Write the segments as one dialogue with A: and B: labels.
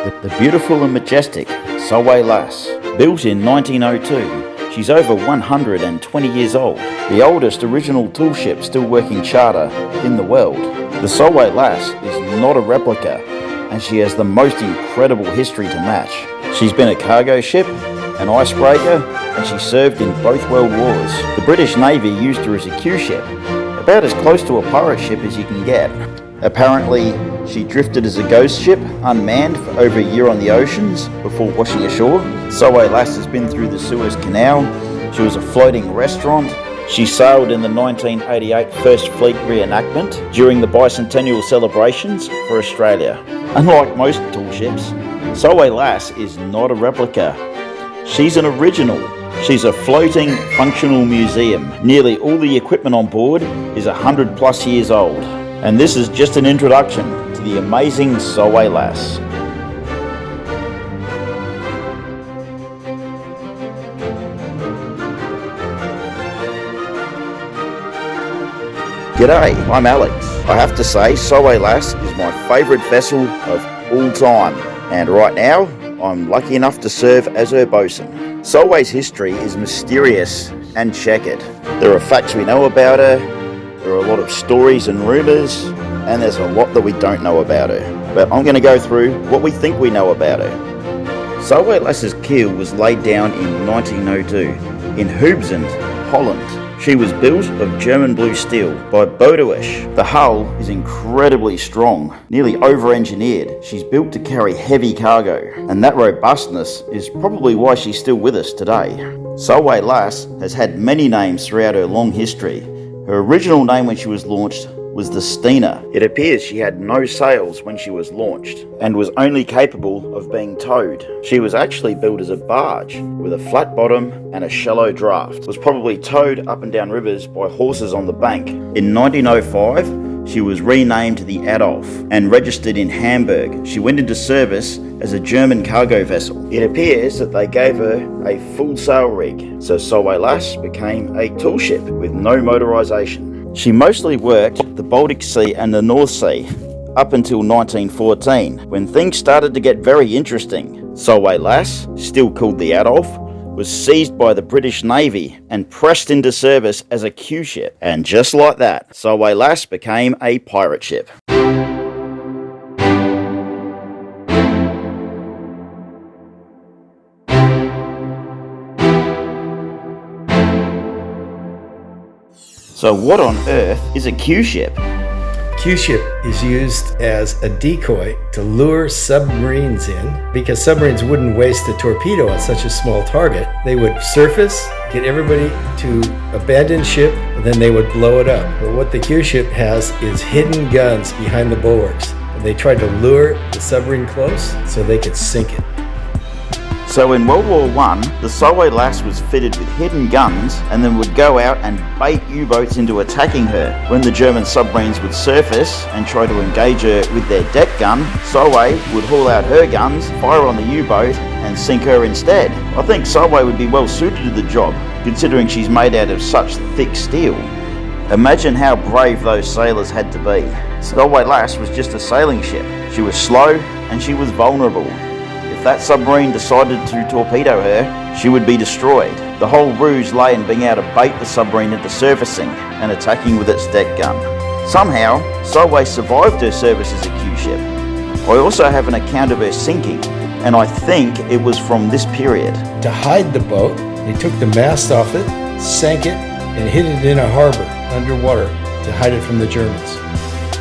A: The beautiful and majestic Solway Lass. Built in 1902, she's over 120 years old, the oldest original tool ship still working charter in the world. The Solway Lass is not a replica, and she has the most incredible history to match. She's been a cargo ship, an icebreaker, and she served in both world wars. The British Navy used her as a Q ship, about as close to a pirate ship as you can get. Apparently, she drifted as a ghost ship, unmanned, for over a year on the oceans before washing ashore. Solway Lass has been through the Suez Canal. She was a floating restaurant. She sailed in the 1988 First Fleet reenactment during the bicentennial celebrations for Australia. Unlike most tall ships, Solway Lass is not a replica. She's an original. She's a floating, functional museum. Nearly all the equipment on board is 100 plus years old. And this is just an introduction to the amazing Solway Lass. G'day, I'm Alex. I have to say Solway Lass is my favourite vessel of all time. And right now, I'm lucky enough to serve as her bosun. Solway's history is mysterious and checkered. There are facts we know about her. There are a lot of stories and rumours, and there's a lot that we don't know about her. But I'm going to go through what we think we know about her. Solway Lass's keel was laid down in 1902 in Hoobzand, Holland. She was built of German blue steel by Bodewisch. The hull is incredibly strong, nearly over-engineered. She's built to carry heavy cargo, and that robustness is probably why she's still with us today. Solway Lass has had many names throughout her long history. Her original name when she was launched was the Stina. It appears she had no sails when she was launched and was only capable of being towed. She was actually built as a barge with a flat bottom and a shallow draft. Was probably towed up and down rivers by horses on the bank. In 1905, she was renamed the Adolf and registered in Hamburg. She went into service as a German cargo vessel. It appears that they gave her a full sail rig, so Solway Lass became a tool ship with no motorisation. She mostly worked the Baltic Sea and the North Sea up until 1914, when things started to get very interesting. Solway Lass, still called the Adolf, was seized by the British Navy and pressed into service as a Q ship. And just like that, Solway Lass became a pirate ship. So what on earth is a Q ship?
B: Q-ship is used as a decoy to lure submarines in, because submarines wouldn't waste a torpedo on such a small target. They would surface, get everybody to abandon ship, and then they would blow it up. But what the Q-ship has is hidden guns behind the bulwarks. And they tried to lure the submarine close so they could sink it.
A: So in World War I, the Solway Lass was fitted with hidden guns and then would go out and bait U-boats into attacking her. When the German submarines would surface and try to engage her with their deck gun, Solway would haul out her guns, fire on the U-boat and sink her instead. I think Solway would be well suited to the job, considering she's made out of such thick steel. Imagine how brave those sailors had to be. Solway Lass was just a sailing ship. She was slow and she was vulnerable. If that submarine decided to torpedo her, she would be destroyed. The whole ruse lay in being able to bait the submarine into surfacing and attacking with its deck gun. Somehow, Solway survived her service as a Q ship. I also have an account of her sinking, and I think it was from this period.
B: To hide the boat, they took the mast off it, sank it, and hid it in a harbor underwater to hide it from the Germans.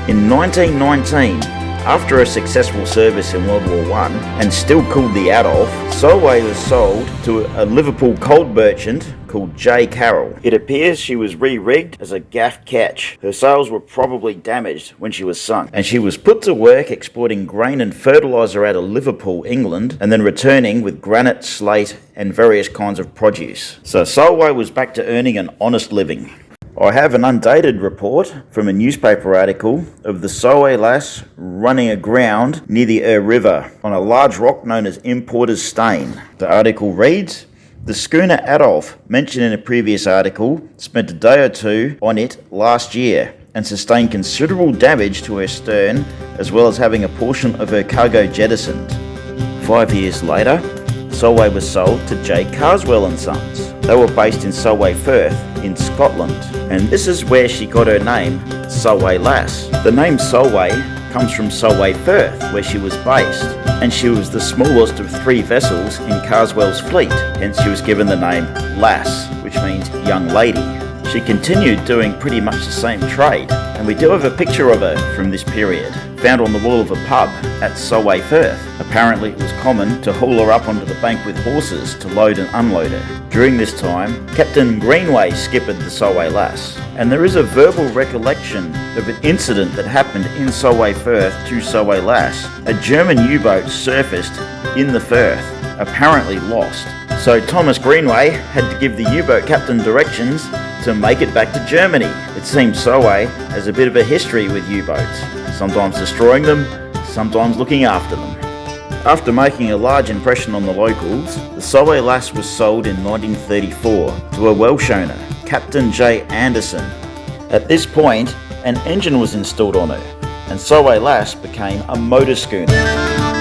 A: In 1919, after a successful service in World War I, and still called the Adolf, Solway was sold to a Liverpool coal merchant called J. Carroll. It appears she was re-rigged as a Gaff Ketch. Her sails were probably damaged when she was sunk, and she was put to work exporting grain and fertiliser out of Liverpool, England, and then returning with granite, slate, and various kinds of produce. So Solway was back to earning an honest living. I have an undated report from a newspaper article of the Solway Lass running aground near the River on a large rock known as Importer's Stain. The article reads, The schooner Adolf, mentioned in a previous article, spent a day or two on it last year and sustained considerable damage to her stern, as well as having a portion of her cargo jettisoned. 5 years later, Solway was sold to J. Carswell and Sons. They were based in Solway Firth in Scotland, and this is where she got her name, Solway Lass. The name Solway comes from Solway Firth, where she was based, and she was the smallest of 3 vessels in Carswell's fleet, hence she was given the name Lass, which means young lady. She continued doing pretty much the same trade, and we do have a picture of her from this period, found on the wall of a pub at Solway Firth. Apparently it was common to haul her up onto the bank with horses to load and unload her. During this time, Captain Greenway skippered the Solway Lass, and there is a verbal recollection of an incident that happened in Solway Firth to Solway Lass. A German U-boat surfaced in the Firth, apparently lost. So Thomas Greenway had to give the U-boat captain directions to make it back to Germany. It seems Solway has a bit of a history with U-boats, sometimes destroying them, sometimes looking after them. After making a large impression on the locals, the Solway Lass was sold in 1934 to a Welsh owner, Captain J. Anderson. At this point, an engine was installed on her, and Solway Lass became a motor schooner.